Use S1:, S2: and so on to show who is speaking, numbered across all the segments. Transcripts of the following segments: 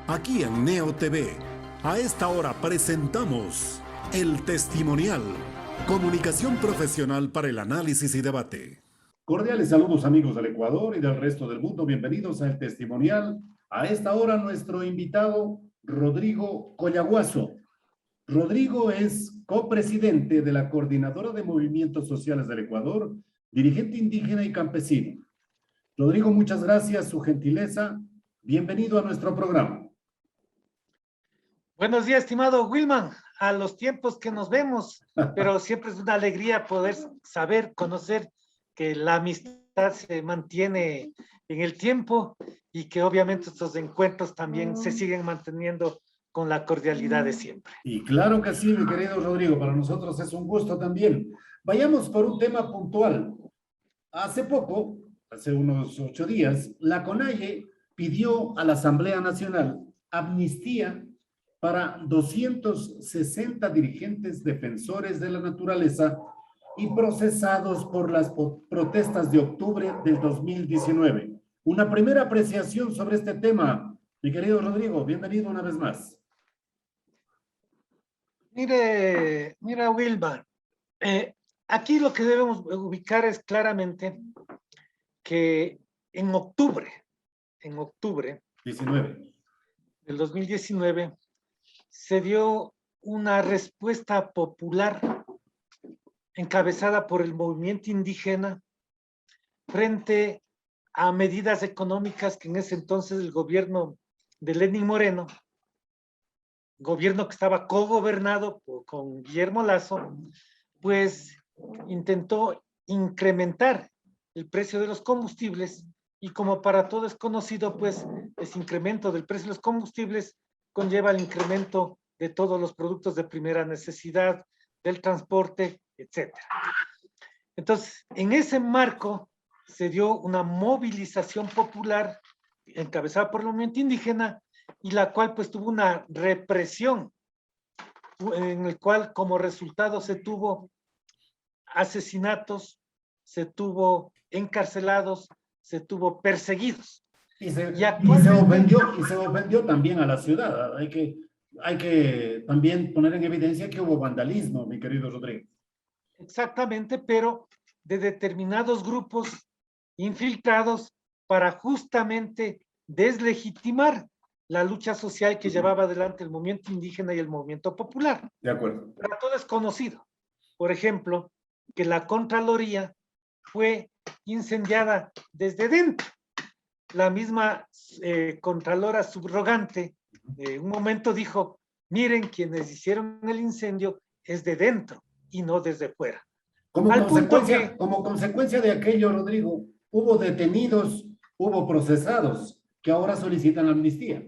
S1: Aquí en Neo TV, a esta hora presentamos El Testimonial, comunicación profesional para el análisis y debate. Cordiales saludos amigos del Ecuador y del resto del mundo, bienvenidos a El Testimonial. A esta hora nuestro invitado, Rodrigo Collaguazo. Rodrigo es copresidente de la Coordinadora de Movimientos Sociales del Ecuador, dirigente indígena y campesino. Rodrigo, muchas gracias, su gentileza. Bienvenido a nuestro programa.
S2: Buenos días, estimado Wilman, a los tiempos que nos vemos, pero siempre es una alegría poder saber, conocer que la amistad se mantiene en el tiempo y que obviamente estos encuentros también se siguen manteniendo con la cordialidad de siempre.
S1: Y claro que sí, mi querido Rodrigo, para nosotros es un gusto también. Vayamos por un tema puntual. Hace poco, hace unos 8 días, la CONAIE pidió a la Asamblea Nacional amnistía para 260 dirigentes defensores de la naturaleza y procesados por las protestas de octubre del 2019. Una primera apreciación sobre este tema. Mi querido Rodrigo, bienvenido una vez más.
S2: Mira, Wilman, aquí lo que debemos ubicar es claramente que en octubre
S1: 19.
S2: del 2019 se dio una respuesta popular encabezada por el movimiento indígena frente a medidas económicas que en ese entonces el gobierno de Lenín Moreno, gobierno que estaba cogobernado con Guillermo Lazo, pues intentó incrementar el precio de los combustibles y como para todo es conocido, pues ese incremento del precio de los combustibles conlleva el incremento de todos los productos de primera necesidad, del transporte, etcétera. Entonces, en ese marco se dio una movilización popular encabezada por el movimiento indígena y la cual pues tuvo una represión en el cual como resultado se tuvo asesinatos, se tuvo encarcelados, se tuvo perseguidos.
S1: Y se ofendió también a la ciudad. Hay que también poner en evidencia que hubo vandalismo, mi querido Rodrigo.
S2: Exactamente, pero de determinados grupos infiltrados para justamente deslegitimar la lucha social que llevaba adelante el movimiento indígena y el movimiento popular.
S1: De acuerdo.
S2: Para todo es conocido. Por ejemplo, que la Contraloría fue incendiada desde dentro. La misma Contralora subrogante en un momento dijo, miren, quienes hicieron el incendio es de dentro y no desde fuera.
S1: Como consecuencia de aquello, Rodrigo, hubo detenidos, hubo procesados que ahora solicitan amnistía.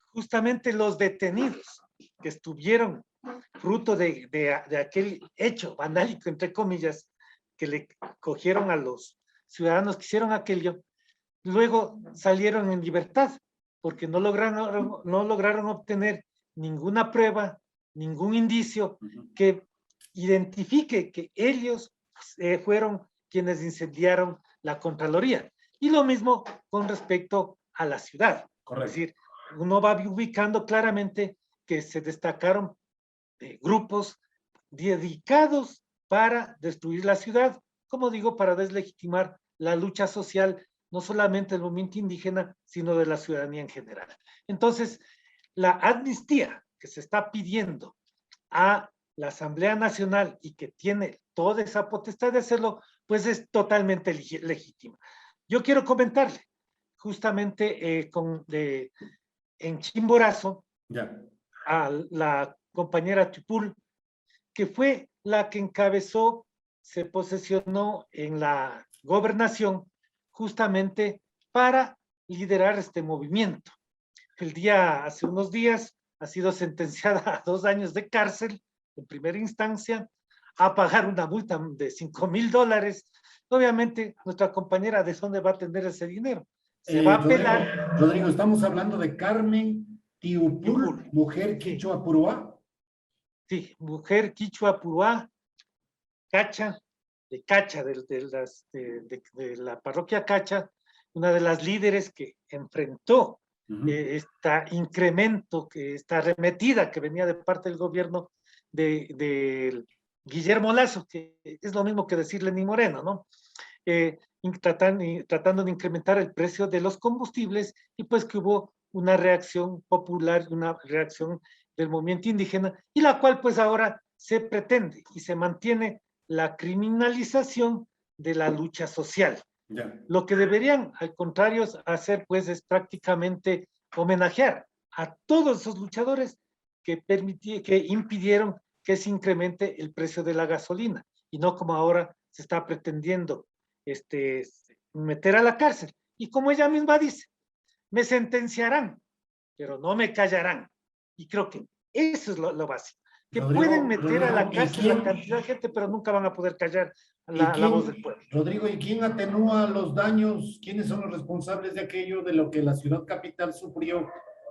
S2: Justamente los detenidos que estuvieron fruto de aquel hecho vandálico, entre comillas, que le cogieron a los ciudadanos que hicieron aquello, luego salieron en libertad, porque no lograron obtener ninguna prueba, ningún indicio que identifique que ellos fueron quienes incendiaron la Contraloría. Y lo mismo con respecto a la ciudad.
S1: Correcto.
S2: Es decir, uno va ubicando claramente que se destacaron grupos dedicados para destruir la ciudad, como digo, para deslegitimar la lucha social, no solamente del movimiento indígena, sino de la ciudadanía en general. Entonces, la amnistía que se está pidiendo a la Asamblea Nacional y que tiene toda esa potestad de hacerlo, pues es totalmente legítima. Yo quiero comentarle, justamente en Chimborazo, a la compañera Tupul, que fue la que encabezó, se posesionó en la gobernación justamente para liderar este movimiento. Hace unos días, ha sido sentenciada a 2 años de cárcel en primera instancia, a pagar una multa de $5,000. Obviamente, nuestra compañera, ¿de dónde va a tener ese dinero? Se va a apelar.
S1: Rodrigo, estamos hablando de Carmen Tiupul, mujer quichua puruá.
S2: Sí, mujer quichua puruá, Cacha, de Cacha, de la parroquia Cacha, una de las líderes que enfrentó este incremento, esta arremetida que venía de parte del gobierno de Guillermo Lasso, que es lo mismo que decir Lenín Moreno, ¿no? Tratando de incrementar el precio de los combustibles, y pues que hubo una reacción popular, una reacción del movimiento indígena, y la cual pues ahora se pretende y se mantiene la criminalización de la lucha social. Yeah. Lo que deberían, al contrario, hacer pues es prácticamente homenajear a todos esos luchadores que impidieron que se incremente el precio de la gasolina, y no como ahora se está pretendiendo meter a la cárcel. Y como ella misma dice, me sentenciarán, pero no me callarán. Y creo que eso es lo básico. Que Rodrigo, pueden meter a la cárcel a cantidad de gente, pero nunca van a poder callar la voz del pueblo.
S1: Rodrigo, ¿y quién atenúa los daños? ¿Quiénes son los responsables de aquello de lo que la ciudad capital sufrió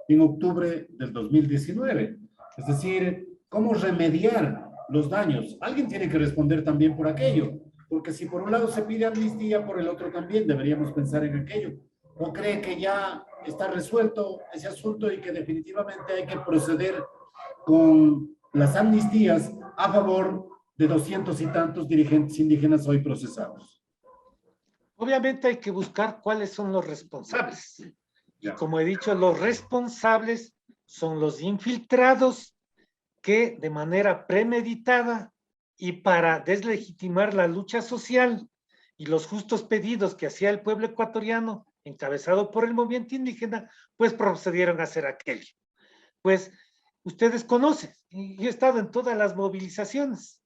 S1: en octubre del 2019? Es decir, ¿cómo remediar los daños? Alguien tiene que responder también por aquello, porque si por un lado se pide amnistía, por el otro también deberíamos pensar en aquello. ¿O cree que ya está resuelto ese asunto y que definitivamente hay que proceder con las amnistías a favor de 200 y tantos dirigentes indígenas hoy procesados?
S2: Obviamente hay que buscar cuáles son los responsables. Y como he dicho, los responsables son los infiltrados que de manera premeditada y para deslegitimar la lucha social y los justos pedidos que hacía el pueblo ecuatoriano, encabezado por el movimiento indígena, pues procedieron a hacer aquello. Pues ustedes conocen, y yo he estado en todas las movilizaciones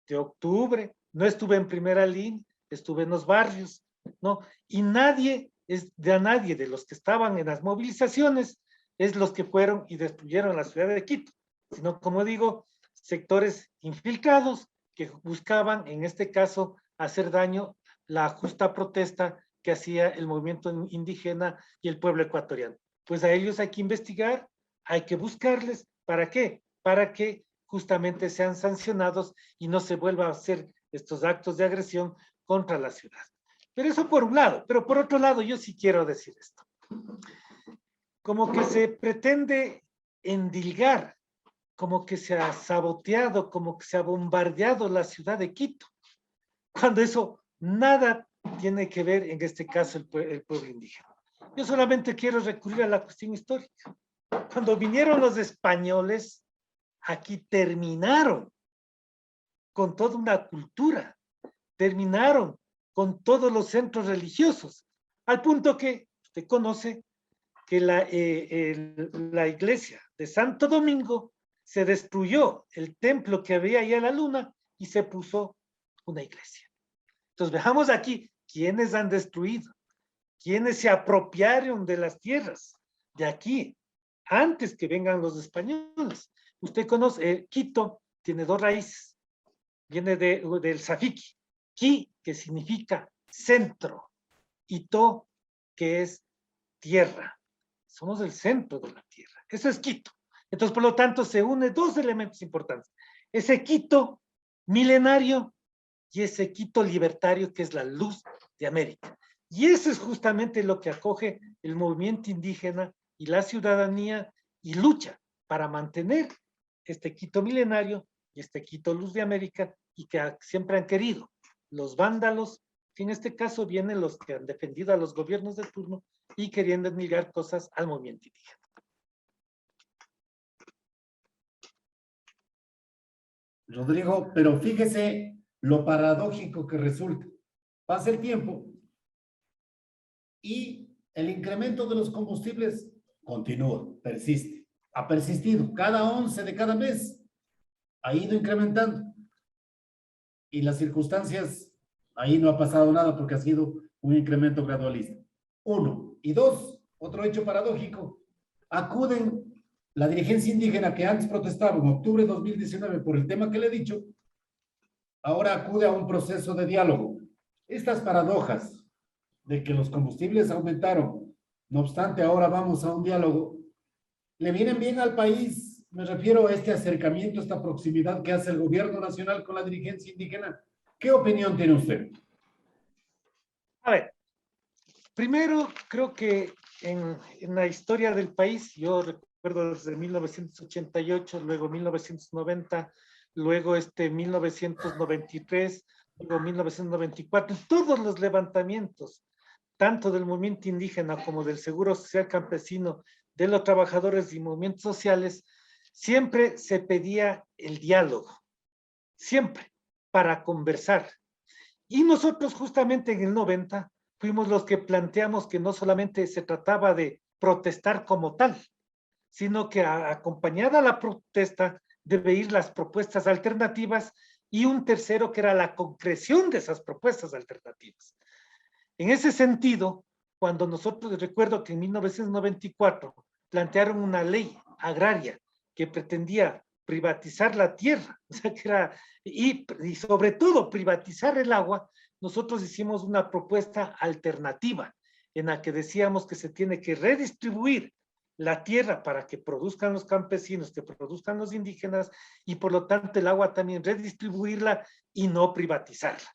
S2: de octubre, no estuve en primera línea, estuve en los barrios, ¿no? Y nadie de los que estaban en las movilizaciones es los que fueron y destruyeron la ciudad de Quito, sino, como digo, sectores infiltrados que buscaban, en este caso, hacer daño la justa protesta que hacía el movimiento indígena y el pueblo ecuatoriano. Pues a ellos hay que investigar, hay que buscarles. ¿Para qué? Para que justamente sean sancionados y no se vuelva a hacer estos actos de agresión contra la ciudad. Pero eso por un lado. Pero por otro lado, yo sí quiero decir esto. Como que se pretende endilgar, como que se ha saboteado, como que se ha bombardeado la ciudad de Quito, cuando eso nada tiene que ver, en este caso, el pueblo indígena. Yo solamente quiero recurrir a la cuestión histórica. Cuando vinieron los españoles, aquí terminaron con toda una cultura, terminaron con todos los centros religiosos, al punto que usted conoce que la iglesia de Santo Domingo se destruyó, el templo que había ahí a la luna, y se puso una iglesia. Entonces veamos aquí quiénes han destruido, quiénes se apropiaron de las tierras de aquí, antes que vengan los españoles. Usted conoce, Quito tiene dos raíces, viene del Safiki, Qui, que significa centro, y To, que es tierra. Somos el centro de la tierra, eso es Quito. Entonces, por lo tanto, se une dos elementos importantes, ese Quito milenario y ese Quito libertario, que es la luz de América. Y eso es justamente lo que acoge el movimiento indígena y la ciudadanía, y lucha para mantener este Quito milenario y este Quito luz de América, y que siempre han querido los vándalos, que en este caso vienen los que han defendido a los gobiernos de turno y queriendo negar cosas al movimiento indígena.
S1: Rodrigo, pero fíjese lo paradójico que resulta. Pasa el tiempo y el incremento de los combustibles continúa, persiste, ha persistido. Cada 11 de cada mes ha ido incrementando. Y las circunstancias, ahí no ha pasado nada porque ha sido un incremento gradualista. Uno. Y dos, otro hecho paradójico. Acuden la dirigencia indígena que antes protestaba en octubre de 2019 por el tema que le he dicho, ahora acude a un proceso de diálogo. Estas paradojas de que los combustibles aumentaron, no obstante ahora vamos a un diálogo, ¿le vienen bien al país? Me refiero a este acercamiento, esta proximidad que hace el gobierno nacional con la dirigencia indígena. ¿Qué opinión tiene usted?
S2: A ver, Primero, creo que en la historia del país, yo recuerdo desde 1988, luego 1990, luego 1993, luego 1994, todos los levantamientos, tanto del movimiento indígena como del Seguro Social Campesino, de los trabajadores y movimientos sociales, siempre se pedía el diálogo, siempre, para conversar. Y nosotros justamente en el 90 fuimos los que planteamos que no solamente se trataba de protestar como tal, sino que acompañada a la protesta debe ir las propuestas alternativas y un tercero que era la concreción de esas propuestas alternativas. En ese sentido, cuando nosotros, recuerdo que en 1994 plantearon una ley agraria que pretendía privatizar la tierra, o sea, que era, y sobre todo privatizar el agua, nosotros hicimos una propuesta alternativa en la que decíamos que se tiene que redistribuir la tierra para que produzcan los campesinos, que produzcan los indígenas, y por lo tanto el agua también redistribuirla y no privatizarla.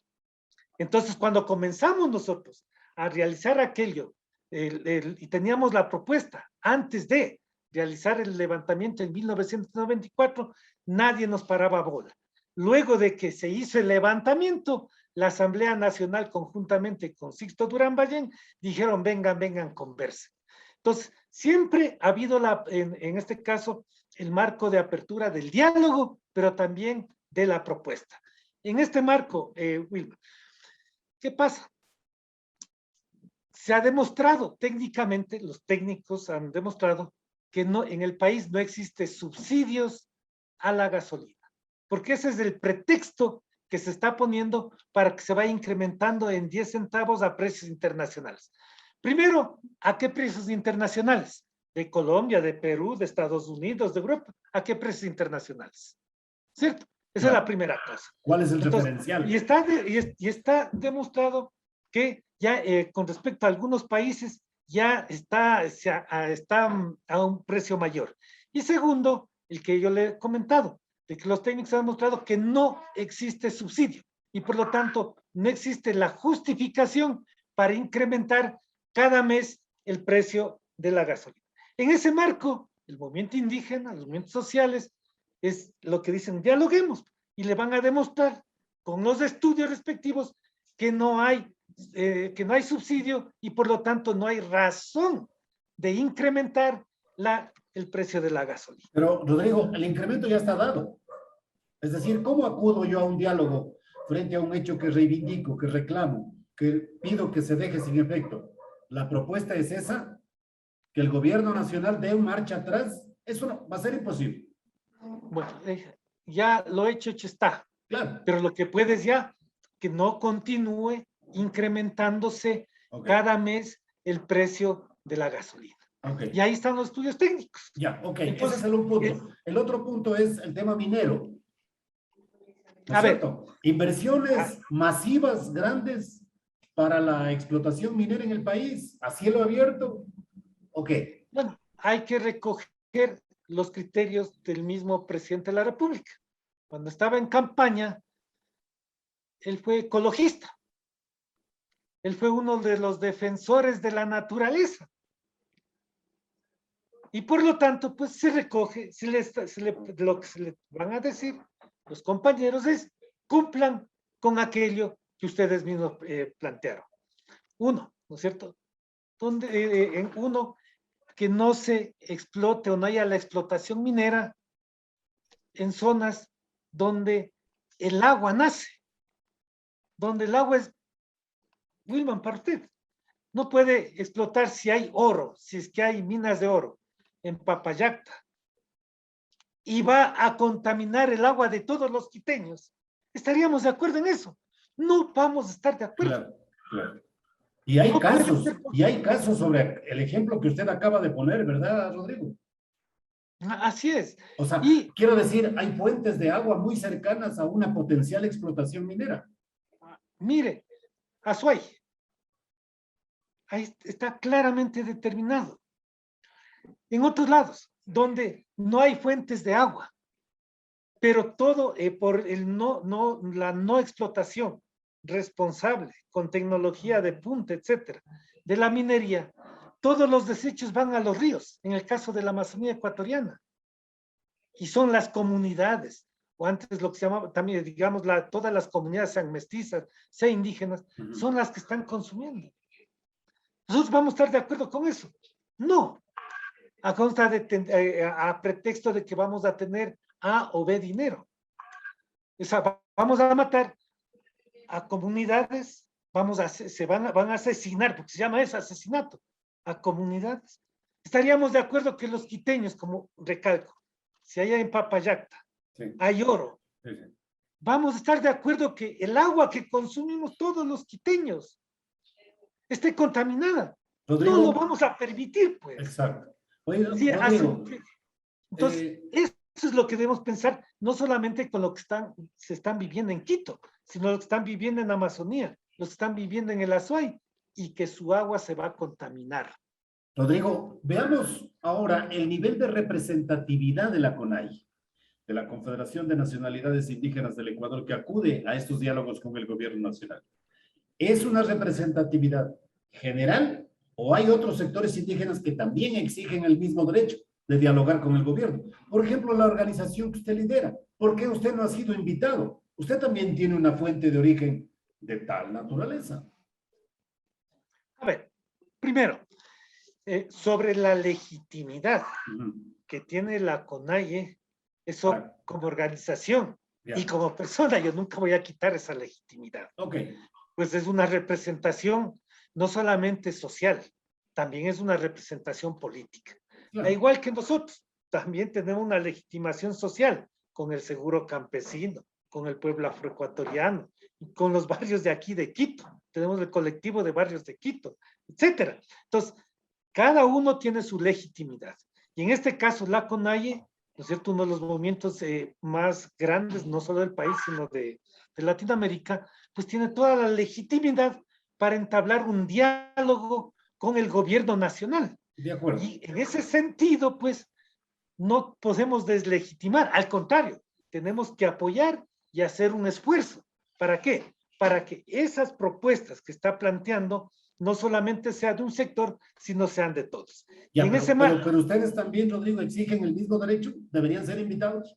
S2: Entonces, cuando comenzamos nosotros a realizar aquello, y teníamos la propuesta antes de realizar el levantamiento en 1994, nadie nos paraba bola. Luego de que se hizo el levantamiento, la Asamblea Nacional, conjuntamente con Sixto Durán Ballén, dijeron, vengan, conversen. Entonces, siempre ha habido, en este caso, el marco de apertura del diálogo, pero también de la propuesta. En este marco, Wilma, ¿qué pasa? Se ha demostrado técnicamente, los técnicos han demostrado que no, en el país no existe subsidios a la gasolina, porque ese es el pretexto que se está poniendo para que se vaya incrementando en 10 centavos a precios internacionales. Primero, ¿a qué precios internacionales? De Colombia, de Perú, de Estados Unidos, de Europa. ¿A qué precios internacionales? ¿Cierto? Esa es la primera cosa.
S1: ¿Cuál es el referencial?
S2: Y está demostrado que ya con respecto a algunos países ya está a un precio mayor. Y segundo, el que yo le he comentado, de que los técnicos han demostrado que no existe subsidio y por lo tanto no existe la justificación para incrementar cada mes el precio de la gasolina. En ese marco, el movimiento indígena, los movimientos sociales, es lo que dicen, dialoguemos, y le van a demostrar con los estudios respectivos que no hay subsidio y por lo tanto no hay razón de incrementar el precio de la gasolina.
S1: Pero, Rodrigo, el incremento ya está dado. Es decir, ¿cómo acudo yo a un diálogo frente a un hecho que reivindico, que reclamo, que pido que se deje sin efecto? La propuesta es esa, que el gobierno nacional dé marcha atrás. Eso no, va a ser imposible.
S2: Bueno, ya lo hecho está.
S1: Claro.
S2: Pero lo que puede es ya que no continúe incrementándose cada mes el precio de la gasolina. Y ahí están los estudios técnicos.
S1: Ya, entonces, ese es un punto. El otro punto es el tema minero. ¿No es cierto? Inversiones masivas, grandes, para la explotación minera en el país, a cielo abierto.
S2: Bueno, hay que recoger los criterios del mismo presidente de la República. Cuando estaba en campaña, él fue ecologista. Él fue uno de los defensores de la naturaleza. Y por lo tanto, pues se recoge, lo que se le van a decir los compañeros es, cumplan con aquello que ustedes mismos plantearon. Uno, ¿no es cierto? Uno, que no se explote o no haya la explotación minera en zonas donde el agua nace, donde el agua es, Wilman, para usted, no puede explotar si hay oro, si es que hay minas de oro en Papayacta, y va a contaminar el agua de todos los quiteños. ¿Estaríamos de acuerdo en eso? No vamos a estar de acuerdo.
S1: Claro. Y hay casos sobre el ejemplo que usted acaba de poner, ¿verdad, Rodrigo?
S2: Así es.
S1: O sea, quiero decir, hay fuentes de agua muy cercanas a una potencial explotación minera.
S2: Mire, Azuay, ahí está claramente determinado. En otros lados, donde no hay fuentes de agua, pero todo por la no explotación responsable, con tecnología de punta, etcétera, de la minería, todos los desechos van a los ríos, en el caso de la Amazonía ecuatoriana. Y son las comunidades, o antes lo que se llamaba también, digamos, todas las comunidades, sean mestizas, sean indígenas, son las que están consumiendo. ¿Nosotros vamos a estar de acuerdo con eso? No. A pretexto de que vamos a tener A o B dinero. O sea, vamos a matar a comunidades, van a asesinar, porque se llama eso, asesinato, a comunidades. Estaríamos de acuerdo que los quiteños, como recalco, si hay en Papayacta, sí, hay oro, sí, sí, vamos a estar de acuerdo que el agua que consumimos todos los quiteños esté contaminada. Rodrigo, no lo vamos a permitir, pues.
S1: Exacto. Oye,
S2: sí, entonces, eso es lo que debemos pensar, no solamente con lo que se están viviendo en Quito, sino lo que están viviendo en Amazonía, los que están viviendo en el Azuay, y que su agua se va a contaminar.
S1: Rodrigo, veamos ahora el nivel de representatividad de la CONAI, de la Confederación de Nacionalidades Indígenas del Ecuador, que acude a estos diálogos con el gobierno nacional. ¿Es una representatividad general o hay otros sectores indígenas que también exigen el mismo derecho de dialogar con el gobierno? Por ejemplo, la organización que usted lidera. ¿Por qué usted no ha sido invitado? Usted también tiene una fuente de origen de tal naturaleza.
S2: A ver, primero, sobre la legitimidad que tiene la CONAIE, eso claro, como organización y como persona, yo nunca voy a quitar esa legitimidad.
S1: Okay.
S2: Pues es una representación no solamente social, también es una representación política. Claro. Igual que nosotros, también tenemos una legitimación social con el seguro campesino, con el pueblo afroecuatoriano, con los barrios de aquí de Quito. Tenemos el colectivo de barrios de Quito, etcétera. Entonces, cada uno tiene su legitimidad. Y en este caso, la CONAIE, ¿no es cierto?, uno de los movimientos más grandes, no solo del país, sino de Latinoamérica, pues tiene toda la legitimidad para entablar un diálogo con el gobierno nacional.
S1: De acuerdo.
S2: Y en ese sentido, pues, no podemos deslegitimar, al contrario, tenemos que apoyar y hacer un esfuerzo. ¿Para qué? Para que esas propuestas que está planteando no solamente sean de un sector, sino sean de todos.
S1: Ya, en ese marco, pero ustedes también, Rodrigo, exigen el mismo derecho, deberían ser invitados.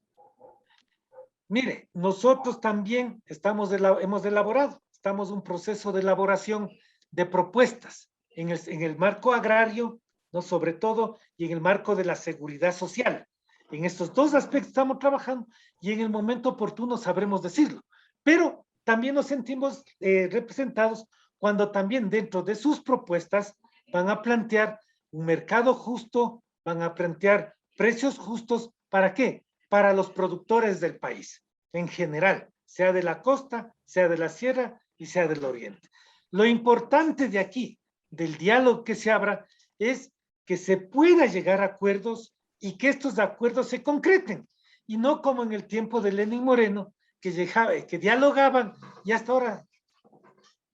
S2: Mire, nosotros también hemos elaborado, estamos en un proceso de elaboración de propuestas en el marco agrario, ¿no?, sobre todo, y en el marco de la seguridad social. En estos dos aspectos estamos trabajando y en el momento oportuno sabremos decirlo. Pero también nos sentimos representados cuando también dentro de sus propuestas van a plantear un mercado justo, van a plantear precios justos. ¿Para qué? Para los productores del país, en general, sea de la costa, sea de la sierra y sea del oriente. Lo importante de aquí, del diálogo que se abra, es que se pueda llegar a acuerdos y que estos acuerdos se concreten, y no como en el tiempo de Lenín Moreno, que dialogaban, y hasta ahora,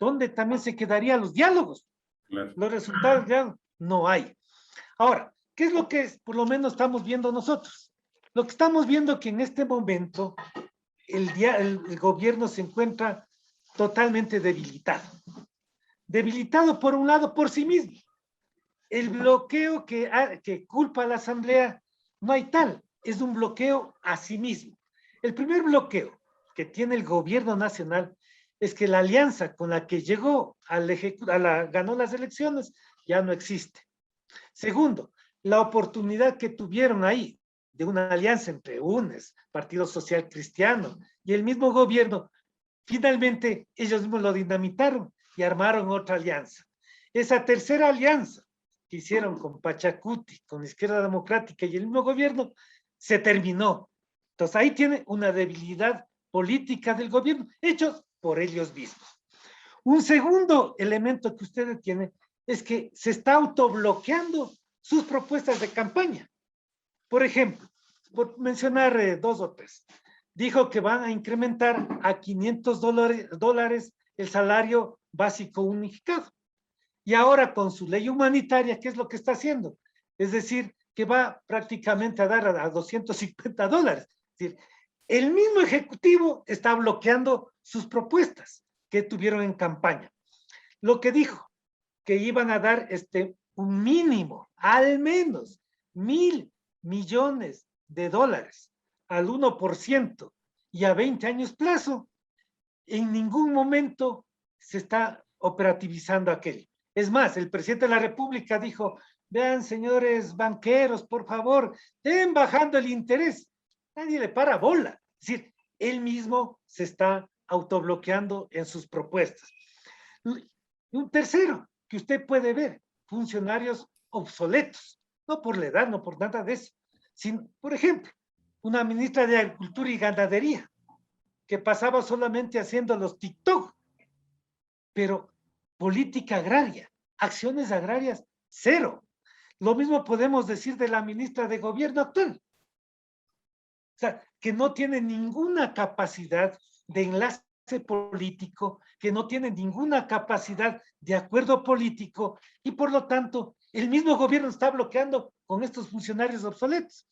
S2: ¿dónde también se quedarían los diálogos? Claro. Los resultados ya no hay. Ahora, ¿qué es lo que por lo menos estamos viendo nosotros? Lo que estamos viendo es que en este momento el gobierno se encuentra totalmente debilitado. Debilitado por un lado por sí mismo. El bloqueo que culpa a la Asamblea no hay tal, es un bloqueo a sí mismo. El primer bloqueo que tiene el gobierno nacional es que la alianza con la que llegó ganó las elecciones ya no existe. Segundo, la oportunidad que tuvieron ahí de una alianza entre UNES, Partido Social Cristiano, y el mismo gobierno, finalmente ellos mismos lo dinamitaron y armaron otra alianza. Esa tercera alianza que hicieron con Pachacuti, con la Izquierda Democrática y el mismo gobierno, se terminó. Entonces ahí tiene una debilidad política del gobierno, hechos por ellos mismos. Un segundo elemento que ustedes tienen es que se está autobloqueando sus propuestas de campaña. Por ejemplo, por mencionar dos o tres, dijo que van a incrementar a $500 el salario básico unificado. Y ahora con su ley humanitaria, ¿qué es lo que está haciendo? Es decir, que va prácticamente a dar a $250. Es decir, el mismo Ejecutivo está bloqueando sus propuestas que tuvieron en campaña. Lo que dijo, que iban a dar un mínimo, al menos 1.000 millones de dólares al 1% y a 20 años plazo, en ningún momento se está operativizando aquello. Es más, el presidente de la República dijo, vean, señores banqueros, por favor, den bajando el interés. Nadie le para bola. Es decir, él mismo se está autobloqueando en sus propuestas. Y un tercero que usted puede ver, funcionarios obsoletos, no por la edad, no por nada de eso, sino, por ejemplo, una ministra de Agricultura y Ganadería, que pasaba solamente haciendo los TikTok, pero política agraria, acciones agrarias, cero. Lo mismo podemos decir de la ministra de Gobierno actual. O sea, que no tiene ninguna capacidad de enlace político, que no tiene ninguna capacidad de acuerdo político y por lo tanto el mismo gobierno está bloqueando con estos funcionarios obsoletos.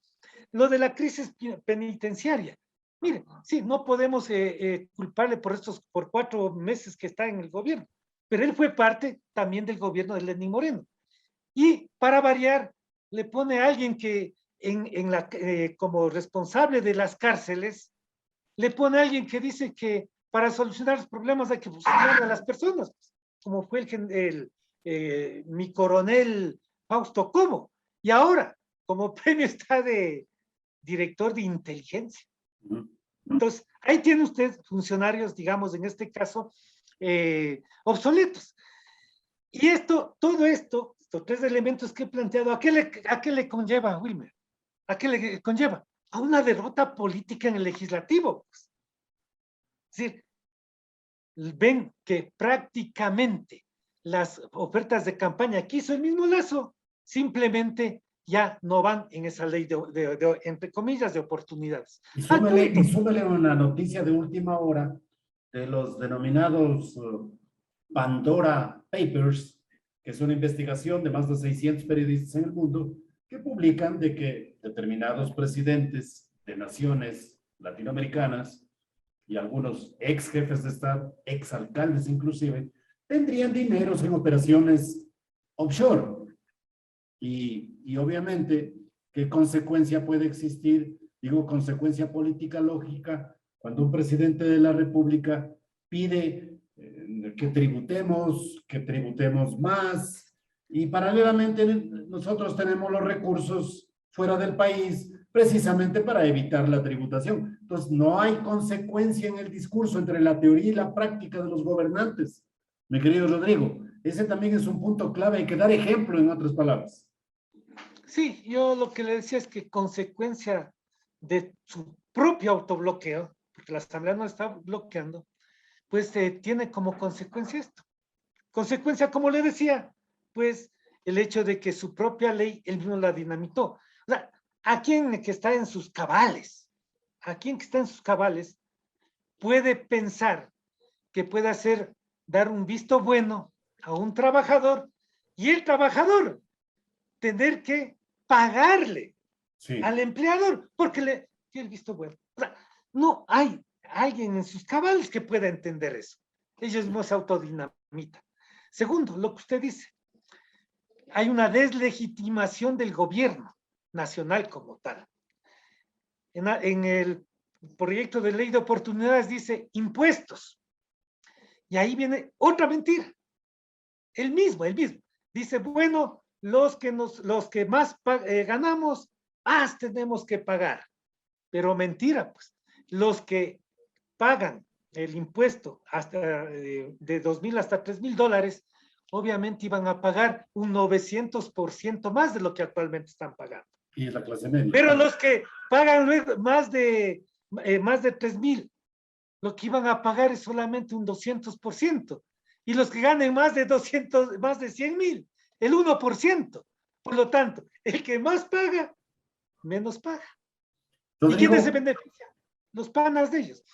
S2: Lo de la crisis penitenciaria. Mire, sí, no podemos culparle por 4 meses que está en el gobierno, pero él fue parte también del gobierno de Lenín Moreno. Y para variar, le pone a alguien que como responsable de las cárceles, le pone a alguien que dice que para solucionar los problemas hay que fusilar a las personas, como fue mi coronel Fausto Cobo. Y ahora, como premio está de director de inteligencia. Entonces, ahí tiene usted funcionarios, digamos, en este caso, obsoletos. Y todo esto, estos 3 elementos que he planteado, ¿a qué le conlleva, Wilmer? ¿A qué le conlleva? A una derrota política en el legislativo. Pues. Es decir, ven que prácticamente las ofertas de campaña que hizo el mismo Lazo, simplemente ya no van en esa ley entre comillas, de oportunidades.
S1: Y súmele una noticia de última hora de los denominados Pandora Papers, que es una investigación de más de 600 periodistas en el mundo, que publican de que determinados presidentes de naciones latinoamericanas y algunos ex jefes de Estado, ex alcaldes inclusive, tendrían dineros en operaciones offshore. Y obviamente, ¿qué consecuencia puede existir? Digo, consecuencia política lógica, cuando un presidente de la República pide que tributemos más, y paralelamente nosotros tenemos los recursos fuera del país precisamente para evitar la tributación. Entonces, no hay consecuencia en el discurso entre la teoría y la práctica de los gobernantes. Mi querido Rodrigo, ese también es un punto clave, hay que dar ejemplo en otras palabras.
S2: Sí, yo lo que le decía es que consecuencia de su propio autobloqueo, porque la Asamblea no está bloqueando, pues tiene como consecuencia esto. Consecuencia, como le decía, pues el hecho de que su propia ley, él mismo la dinamitó. O sea, ¿a quién que está en sus cabales? ¿A quién que está en sus cabales puede pensar que puede dar un visto bueno a un trabajador y el trabajador tener que pagarle al empleador porque le dio el visto bueno? O sea, no hay alguien en sus cabales que pueda entender eso. Ellos no se autodinamitan. Segundo, lo que usted dice, hay una deslegitimación del gobierno nacional como tal. En el proyecto de ley de oportunidades dice impuestos. Y ahí viene otra mentira. El mismo. Dice, bueno, los que más ganamos, más tenemos que pagar. Pero mentira, pues. Los que pagan el impuesto hasta de $2,000 hasta $3,000, obviamente iban a pagar un 900% más de lo que actualmente están pagando.
S1: Y es la clase media.
S2: Pero los que pagan más de 3,000, lo que iban a pagar es solamente un 200%. Y los que ganen más de 100,000, el 1%. Por lo tanto, el que más paga, menos paga. Rodrigo, ¿y quiénes se benefician? Los panas de ellos.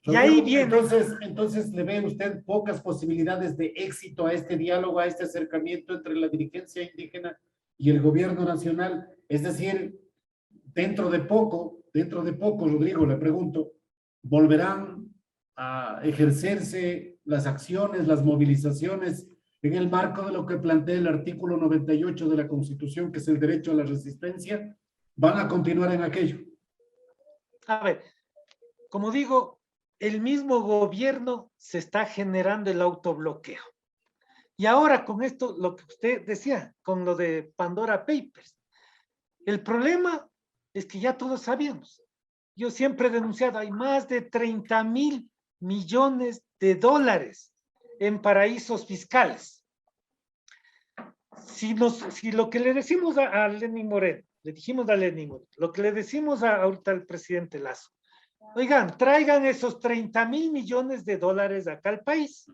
S2: Rodrigo, y ahí viene.
S1: Entonces, ¿le ve usted pocas posibilidades de éxito a este diálogo, a este acercamiento entre la dirigencia indígena y el gobierno nacional? Es decir, dentro de poco, Rodrigo, le pregunto, ¿volverán a ejercerse las acciones, las movilizaciones en el marco de lo que plantea el artículo 98 de la Constitución, que es el derecho a la resistencia, van a continuar en aquello.
S2: A ver, como digo, el mismo gobierno se está generando el autobloqueo. Y ahora con esto, lo que usted decía, con lo de Pandora Papers, el problema es que ya todos sabíamos. Yo siempre he denunciado, hay más de 30.000 millones de dólares en paraísos fiscales. Si lo que le decimos a Lenín Moreno, le dijimos a Lenín Moreno, lo que le decimos ahorita al presidente Lazo, oigan, traigan esos 30.000 millones de dólares acá al país.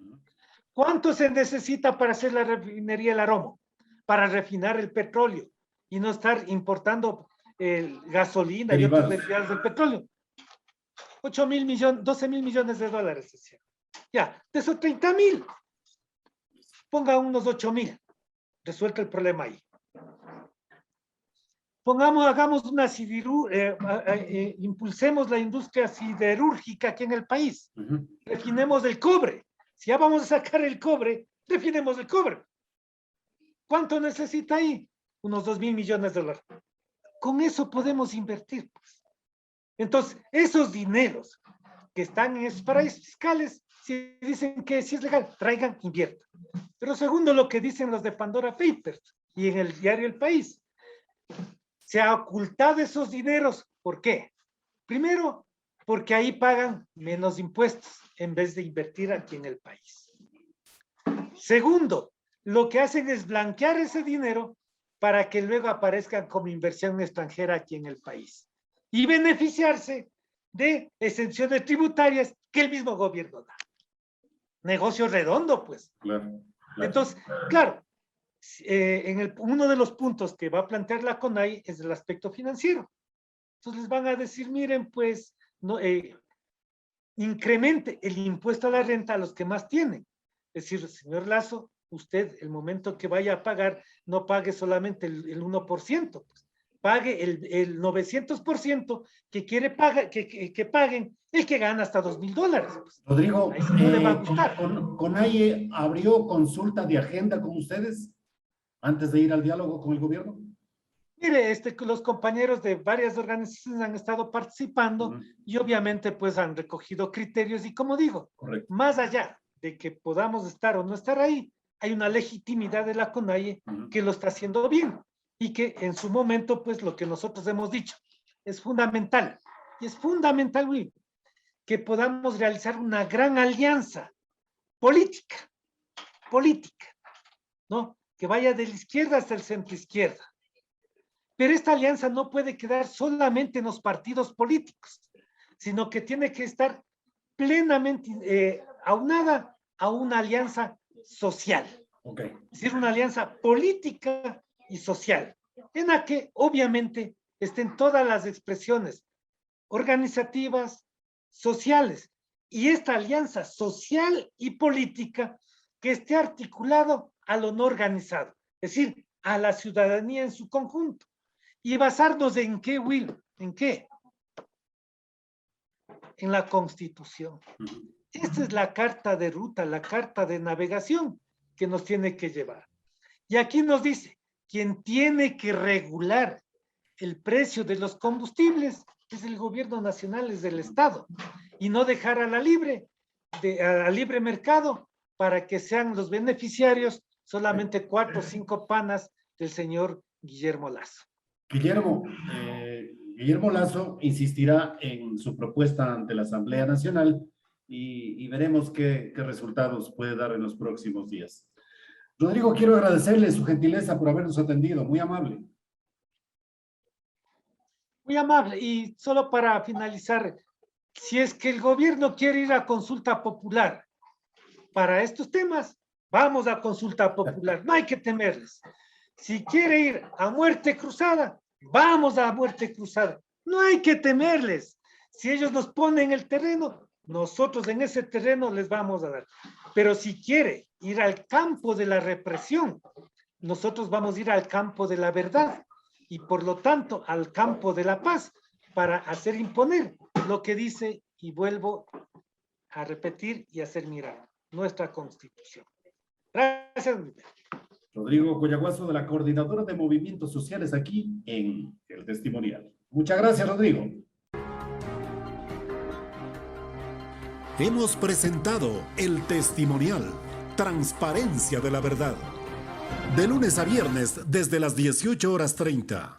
S2: ¿Cuánto se necesita para hacer la refinería El Aromo? Para refinar el petróleo y no estar importando gasolina y otros derivados del petróleo. 8.000 millones, 12.000 millones de dólares. Decía. Ya, de esos 30.000, ponga unos 8.000. Resuelto el problema ahí. Hagamos una impulsemos la industria siderúrgica aquí en el país. Refinemos el cobre. Si ya vamos a sacar el cobre, refinemos el cobre. ¿Cuánto necesita ahí? Unos 2.000 millones de dólares. Con eso podemos invertir. Pues. Entonces, esos dineros que están en esos paraísos fiscales, si dicen que si es legal, traigan, inviertan. Pero segundo, lo que dicen los de Pandora Papers y en el diario El País, se ha ocultado esos dineros. ¿Por qué? Primero, porque ahí pagan menos impuestos en vez de invertir aquí en el país. Segundo, lo que hacen es blanquear ese dinero para que luego aparezcan como inversión extranjera aquí en el país y beneficiarse de exenciones tributarias que el mismo gobierno da. Negocio redondo, pues. Claro. Entonces, claro, uno de los puntos que va a plantear la CONAIE es el aspecto financiero. Entonces les van a decir, miren, pues, no, incremente el impuesto a la renta a los que más tienen. Es decir, señor Lazo, usted el momento que vaya a pagar, no pague solamente el 1%, pues, pague el 900% que quiere pagar, que paguen el que gana hasta $2.000. Pues.
S1: Rodrigo, no le va a gustar. ¿CONAIE abrió consulta de agenda con ustedes antes de ir al diálogo con el gobierno?
S2: Mire, los compañeros de varias organizaciones han estado participando y obviamente pues han recogido criterios y como digo, más allá de que podamos estar o no estar ahí, hay una legitimidad de la CONAIE que lo está haciendo bien y que en su momento pues lo que nosotros hemos dicho es fundamental y es fundamental, Will, que podamos realizar una gran alianza política, ¿no? Que vaya de la izquierda hasta el centro izquierda. Pero esta alianza no puede quedar solamente en los partidos políticos, sino que tiene que estar plenamente aunada a una alianza social. Es decir, una alianza política y social, en la que obviamente estén todas las expresiones organizativas, sociales, y esta alianza social y política que esté articulado a lo no organizado, es decir, a la ciudadanía en su conjunto. Y basarnos en qué, Will, ¿en qué? En la Constitución. Esta es la carta de ruta, la carta de navegación que nos tiene que llevar. Y aquí nos dice, quien tiene que regular el precio de los combustibles es el gobierno nacional, es del Estado, y no dejar a a libre mercado para que sean los beneficiarios solamente 4 o 5 panas del señor Guillermo Lazo.
S1: Guillermo Lazo insistirá en su propuesta ante la Asamblea Nacional y veremos qué resultados puede dar en los próximos días. Rodrigo, quiero agradecerle su gentileza por habernos atendido, muy amable.
S2: Muy amable, y solo para finalizar, si es que el gobierno quiere ir a consulta popular para estos temas, vamos a consulta popular, no hay que temerles. Si quiere ir a muerte cruzada, vamos a muerte cruzada. No hay que temerles. Si ellos nos ponen el terreno, nosotros en ese terreno les vamos a dar. Pero si quiere ir al campo de la represión, nosotros vamos a ir al campo de la verdad y por lo tanto al campo de la paz para hacer imponer lo que dice, y vuelvo a repetir y hacer mirar, nuestra Constitución. Gracias.
S1: Rodrigo Coyaguazo, de la Coordinadora de Movimientos Sociales, aquí en El Testimonial. Muchas gracias, Rodrigo. Hemos presentado El Testimonial, transparencia de la verdad. De lunes a viernes desde las 18:30.